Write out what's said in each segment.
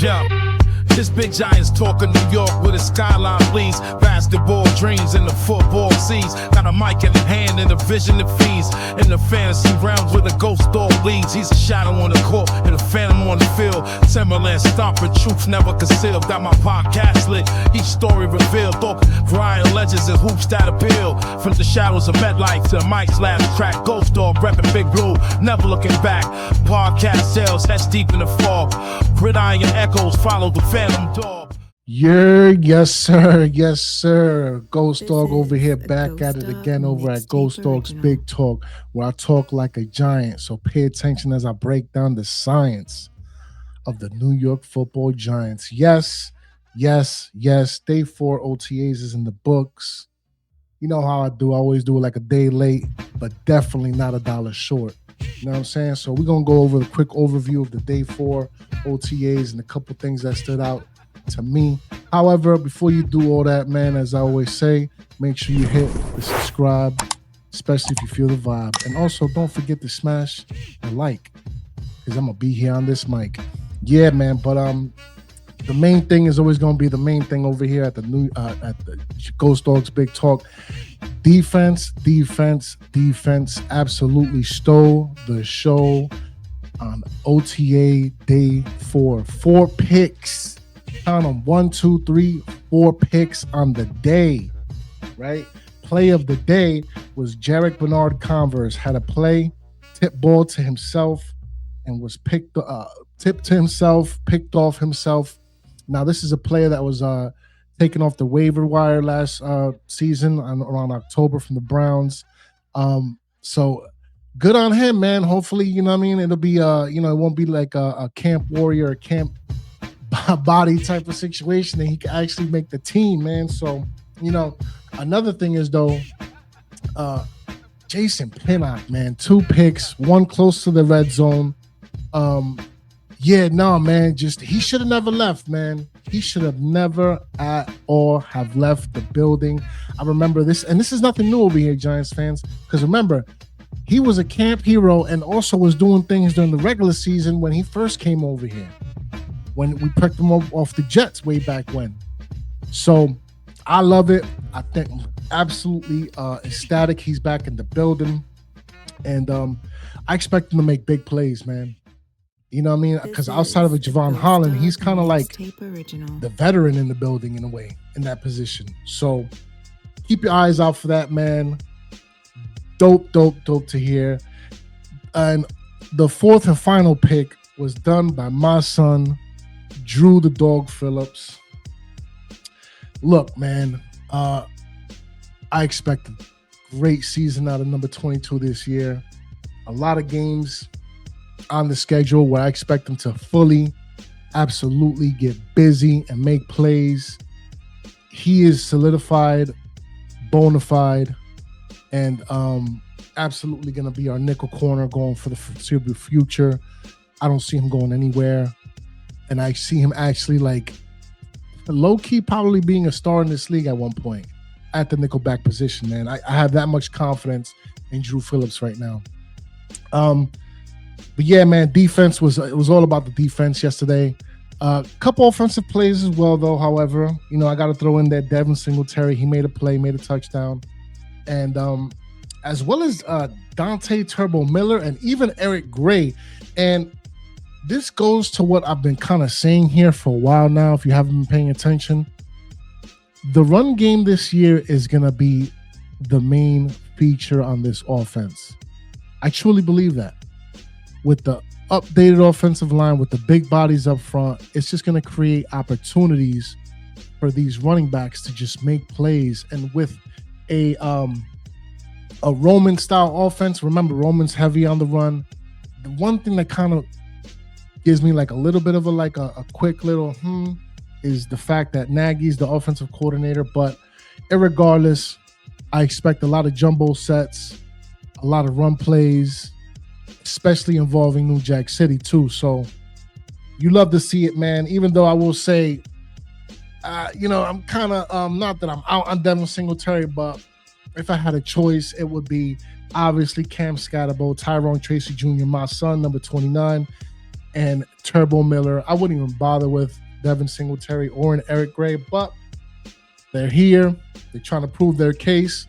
Yo, this big Giants talk of New York with a skyline bleeds. Basketball dreams in the football seas. Got a mic in the hand and a vision that feeds. In the fantasy realms where the ghost dog leads. He's a shadow on the court and a phantom on the field. Timberland stomping, truth never concealed. Got my podcast lit, each story revealed. Talk variety legends and hoops that appeal. From the shadows of MetLife to Mike's last track. Ghost dog repping Big Blue, never looking back. Podcast sales, that's deep in the fog. Gridiron echoes follow the phantom dog. Yeah, yes sir. Ghost Dog over here, back at it again over at Ghost Dog's Big Talk, where I talk like a giant. So pay attention as I break down the science of the New York Football Giants. Yes. Day 4 OTAs is in the books. You know how I do. I always do it like a day late, but definitely not a dollar short. You know what I'm saying? So we're going to go over a quick overview of the day 4 OTAs and a couple things that stood out to me. However, before you do all that, man, as I always say, make sure you hit the subscribe, especially if you feel the vibe. And also, don't forget to smash the like, because I'm going to be here on this mic. Yeah, man, but the main thing is always going to be the main thing over here at the Ghost Dogs Big Talk. Defense absolutely stole the show on OTA day 4. 4 picks. Count them. 1, 2, 3, 4 picks on the day, right? Play of the day was Jarek Bernard Converse. Had a play, tip ball to himself, and was tipped to himself, picked off himself. Now, this is a player that was taken off the waiver wire last season around October from the Browns. So good on him, man. Hopefully, you know what I mean? It'll be, it won't be like a camp warrior, a camp body type of situation, and he can actually make the team, man. So, another thing is, though, Jason Pinnock, man, 2 picks, 1 close to the red zone. Man, he should have never left, man. He should have never at all have left the building. I remember this, and this is nothing new over here, Giants fans, because remember, he was a camp hero and also was doing things during the regular season when he first came over here, when we picked him up off the Jets way back when. So I love it. I think absolutely ecstatic he's back in the building, and I expect him to make big plays, man. You know what I mean? Because outside of a Javon Holland, he's kind of like the veteran in the building in a way, in that position. So keep your eyes out for that, man. Dope to hear. And the 4th and final pick was done by my son, Drew the Dog Phillips. Look, man, I expect a great season out of number 22 this year. A lot of games on the schedule where I expect them to fully, absolutely get busy and make plays. He is solidified, bona fide, and absolutely going to be our nickel corner going for the foreseeable future. I don't see him going anywhere, and I see him actually like low-key probably being a star in this league at one point at the nickelback position, man. I have that much confidence in Drew Phillips right now. But yeah, man, defense it was all about the defense yesterday. Couple offensive plays as well, though. However, I got to throw in there Devin Singletary. He made a play, made a touchdown, and as well as Dante Turbo Miller and even Eric Gray. And this goes to what I've been kind of saying here for a while now. If you haven't been paying attention, the run game this year is gonna be the main feature on this offense. I truly believe that. With the updated offensive line, with the big bodies up front, it's just going to create opportunities for these running backs to just make plays. And with a Roman-style offense, remember, Roman's heavy on the run. The one thing that kind of gives me like a little bit of a quick little is the fact that Nagy's the offensive coordinator. But irregardless, I expect a lot of jumbo sets, a lot of run plays, especially involving New Jack City too. So you love to see it, man. Even though I will say, I'm kind of not that I'm out on Devin Singletary, but if I had a choice, it would be obviously Cam Scatterbo, Tyrone Tracy Jr., my son, number 29, and Turbo Miller. I wouldn't even bother with Devin Singletary or an Eric Gray, but they're here. They're trying to prove their case.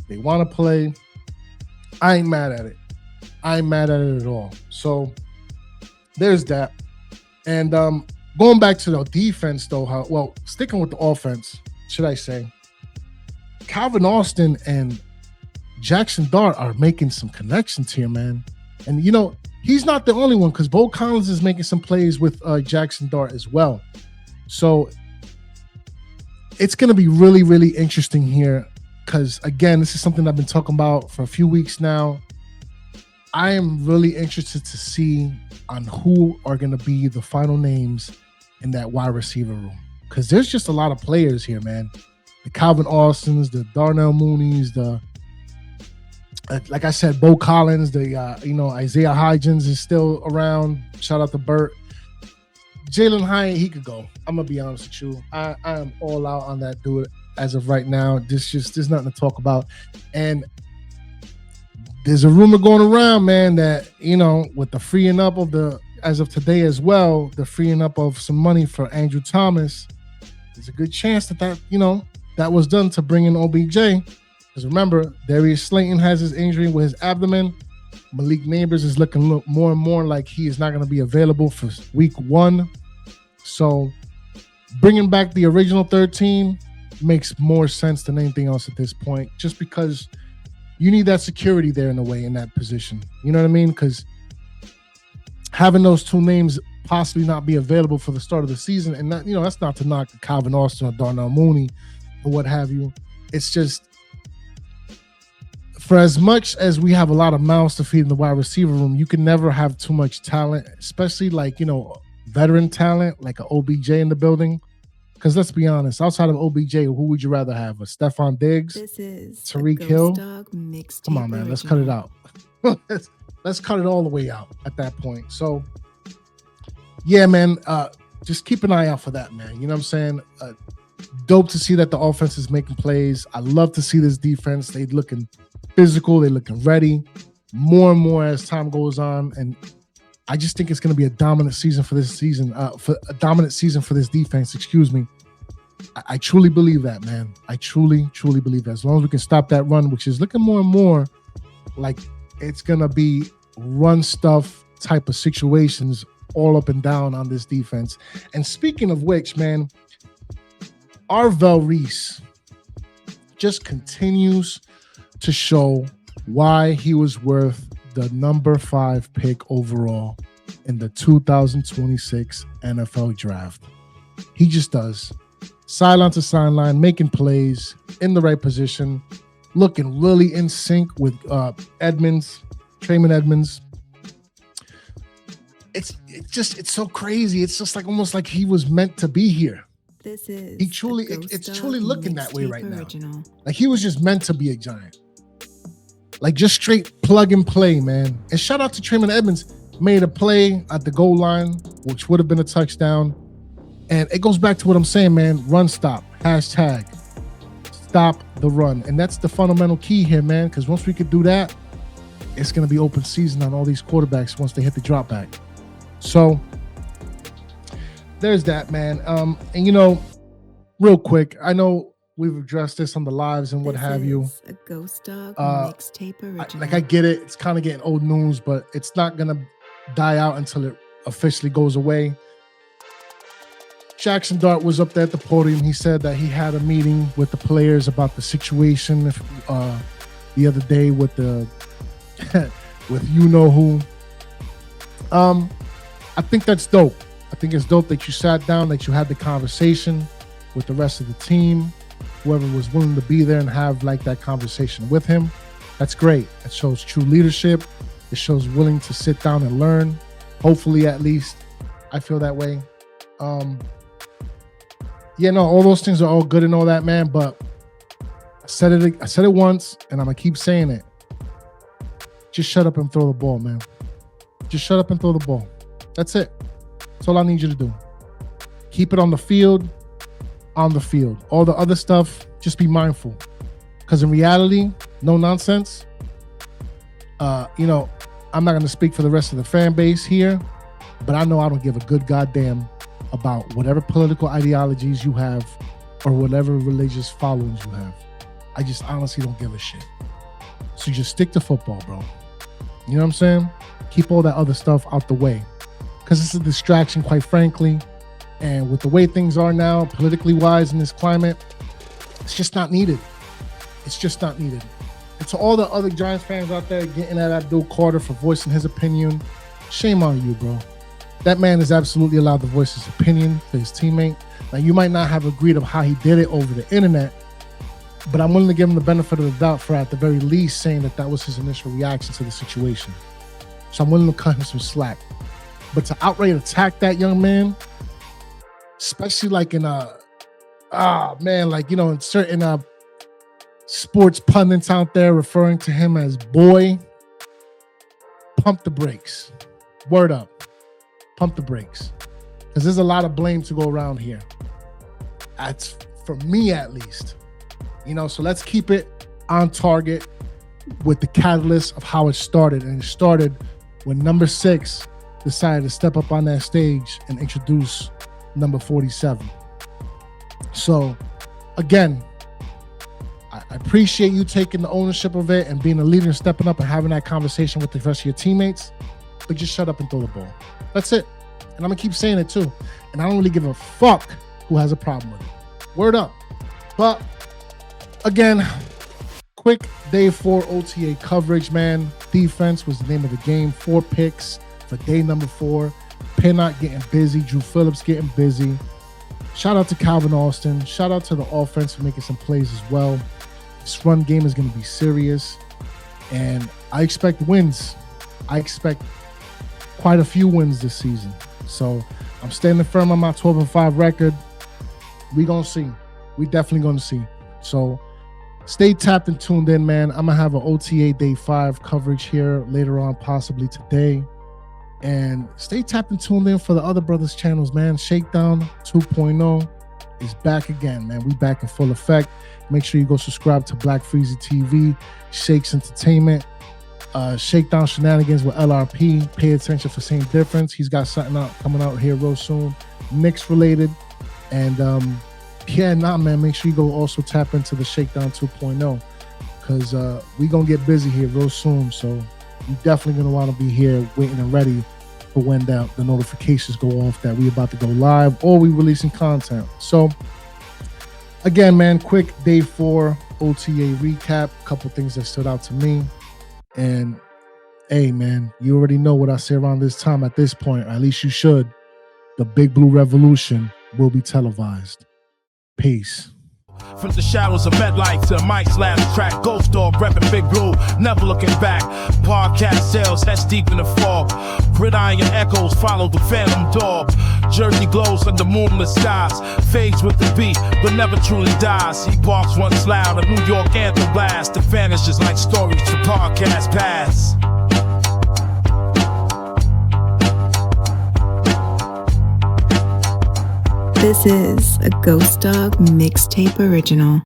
They want to play. I ain't mad at it. I ain't mad at it at all. So there's that. And going back to the defense, though, sticking with the offense, should I say, Calvin Austin and Jaxson Dart are making some connections here, man. And, he's not the only one, because Bo Collins is making some plays with Jaxson Dart as well. So it's going to be really, really interesting here because, again, this is something I've been talking about for a few weeks now. I am really interested to see on who are going to be the final names in that wide receiver room, because there's just a lot of players here, man. The Calvin Austins, the Darnell Mooneys, the like I said, Bo Collins, the Isaiah Hodgins is still around. Shout out to Burt. Jalen Hyatt, he could go. I'm gonna be honest with you. I am all out on that dude as of right now. There's nothing to talk about. And there's a rumor going around, man, that with the freeing up of as of today as well, the freeing up of some money for Andrew Thomas, there's a good chance that was done to bring in OBJ. Because remember, Darius Slayton has his injury with his abdomen. Malik Neighbors is looking more and more like he is not going to be available for week 1. So bringing back the original 13 makes more sense than anything else at this point, just because you need that security there in a way in that position. You know what I mean? Because having those two names possibly not be available for the start of the season, and that, that's not to knock Calvin Austin or Darnell Mooney or what have you. It's just, for as much as we have a lot of mouths to feed in the wide receiver room, you can never have too much talent, especially veteran talent like an OBJ in the building. Because let's be honest, outside of OBJ, who would you rather have? A Stephon Diggs? This is Tariq Hill? Come on, man, let's cut it out. let's cut it all the way out at that point. So, yeah, man, just keep an eye out for that, man. You know what I'm saying? Dope to see that the offense is making plays. I love to see this defense. They looking physical. They're looking ready more and more as time goes on. And I just think it's going to be a dominant season for this season, for this defense. Excuse me. I truly believe that, man. I truly, truly believe that. As long as we can stop that run, which is looking more and more like it's going to be run stuff type of situations all up and down on this defense. And speaking of which, man, Arvell Reese just continues to show why he was worth the number 5 pick overall in the 2026 NFL draft. He just does. Sideline to sideline, making plays in the right position, looking really in sync with Trayman Edmonds. It's so crazy. It's just like almost like he was meant to be here. It's truly looking that way right now. Like he was just meant to be a Giant. Like just straight plug and play, man. And shout out to Trayman Edmonds, made a play at the goal line, which would have been a touchdown. And it goes back to what I'm saying, man. Run stop. Hashtag stop the run. And that's the fundamental key here, man. Because once we could do that, it's going to be open season on all these quarterbacks once they hit the drop back. So there's that, man. And real quick, I know we've addressed this on the lives and what have you. A Ghost Dog mixtape original. I get it. It's kind of getting old news, but it's not going to die out until it officially goes away. Jaxson Dart was up there at the podium. He said that he had a meeting with the players about the situation the other day with the with you-know-who. I think that's dope. I think it's dope that you sat down, that you had the conversation with the rest of the team, whoever was willing to be there and have like that conversation with him. That's great. That shows true leadership. It shows willing to sit down and learn. Hopefully, at least, I feel that way. All those things are all good and all that, man. But I said it once, and I'm gonna keep saying it. Just shut up and throw the ball, man. Just shut up and throw the ball. That's it. That's all I need you to do. Keep it on the field. On the field. All the other stuff, just be mindful. Because in reality, no nonsense. I'm not going to speak for the rest of the fan base here, But I know I don't give a good goddamn about whatever political ideologies you have or whatever religious followings you have. I just honestly don't give a shit. So just stick to football, bro. You know what I'm saying? Keep all that other stuff out the way. Because it's a distraction, quite frankly. And with the way things are now, politically wise in this climate, it's just not needed. It's just not needed. And to all the other Giants fans out there getting at Abdul Carter for voicing his opinion, shame on you, bro. That man is absolutely allowed to voice his opinion for his teammate. Now, you might not have agreed of how he did it over the internet, but I'm willing to give him the benefit of the doubt for at the very least saying that that was his initial reaction to the situation. So I'm willing to cut him some slack. But to outright attack that young man, especially like in in certain sports pundits out there referring to him as boy, pump the brakes. Word up. Pump the brakes. Because there's a lot of blame to go around here. That's for me at least. So let's keep it on target with the catalyst of how it started. And it started when number 6 decided to step up on that stage and introduce number 47. So again, I appreciate you taking the ownership of it and being a leader and stepping up and having that conversation with the rest of your teammates, but just shut up and throw the ball. That's it. And I'm gonna keep saying it too. And I don't really give a fuck who has a problem with it. Word up. But again, quick day 4 OTA coverage, man. Defense was the name of the game. 4 picks for day number 4. Pinnock getting busy. Drew Phillips getting busy. Shout out to Calvin Austin. Shout out to the offense for making some plays as well. This run game is going to be serious. And I expect wins. I expect quite a few wins this season. So I'm standing firm on my 12-5 record. We going to see. We definitely going to see. So stay tapped and tuned in, man. I'm going to have an OTA Day 5 coverage here later on, possibly today. And stay tapped and tuned in for the other brothers channels, man. Shakedown 2.0 is back again, man. We back in full effect. Make sure you go subscribe to Black Freezy TV, Shakes Entertainment, Shakedown Shenanigans with LRP. Pay attention for Same Difference. He's got something coming out here real soon, Knicks related. And man, make sure you go also tap into the Shakedown 2.0 because we gonna get busy here real soon. So you definitely gonna want to be here waiting and ready for when the notifications go off that we about to go live or we releasing content. So again, man, quick day 4 OTA recap. A couple things that stood out to me. And hey, man, you already know what I say around this time at this point, or at least you should. The Big Blue Revolution will be televised. Peace. From the shadows of MetLife to Mike's last track, Ghost Dog repping Big Blue, never looking back. Podcast sales, that's deep in the fog. Gridiron echoes follow the phantom dog. Jersey glows under moonless skies. Fades with the beat, but never truly dies. He barks once loud, a New York anthem blast. The vanishes like stories from podcast past. This is a Ghost Dog mixtape original.